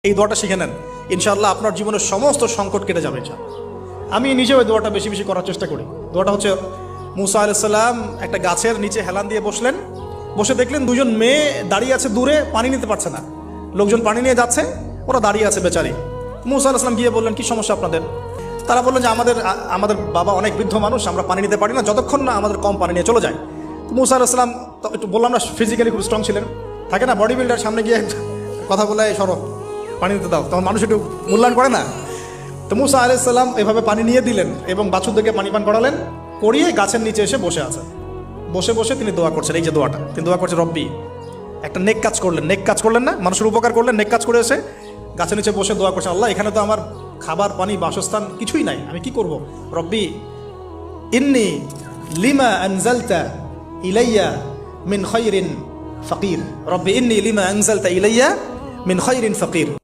এই দোয়াটা শিখে নেন, ইনশাআল্লাহ আপনার জীবনের সমস্ত সংকট কেটে যাবে। আমি নিজেও এই দোয়াটা বেশি বেশি করার চেষ্টা করি। দোয়াটা হচ্ছে, মুসা আলাইহিস সালাম একটা গাছের নিচে হেলান দিয়ে বসলেন, বসে দেখলেন দুজন মেয়ে দাঁড়িয়ে আছে দূরে, পানি নিতে পারছে না, লোকজন পানি নিয়ে যাচ্ছে, ওরা দাঁড়িয়ে আছে বেচারি। মুসা আলাইহিস সালাম গিয়ে বললেন, কি সমস্যা আপনাদের? তারা বললেন যে আমাদের বাবা অনেক বৃদ্ধ মানুষ, আমরা পানি নিতে পারি না যতক্ষণ না আমাদের কম পানি নিয়ে চলে যায়। তো মুসা আলাইহিস সালাম একটু বললাম না, ফিজিক্যালি খুব স্ট্রং ছিলেন, থাকে না বডি বিল্ডার, সামনে গিয়ে কথা বলে সরো পানি দিতে দাও, তখন মানুষ একটু মূল্যায়ন করে না। তো মুসা আলাইহিস সালাম এভাবে পানি নিয়ে দিলেন এবং বাছুরদেরকে পানি পান করালেন, করিয়ে গাছের নিচে এসে বসে আছে। বসে বসে তিনি দোয়া করছেন, এই যে দোয়াটা তিনি দোয়া করছেন, রব্বি, একটা নেক কাজ করলেন, নেক কাজ করলেন না, মানুষের উপকার করলেন, নেক কাজ করে এসে গাছের নিচে বসে দোয়া করছেন, আল্লাহ এখানে তো আমার খাবার পানি বাসস্থান কিছুই নাই, আমি কি করব? রব্বি ইন্নি লিমা আনজালতা ইলাইয়া মিন খায়রিন ফাকির, রব্বি ইন্নি লিমা আনজালতা ইলাইয়া মিন খায়রিন ফাকির।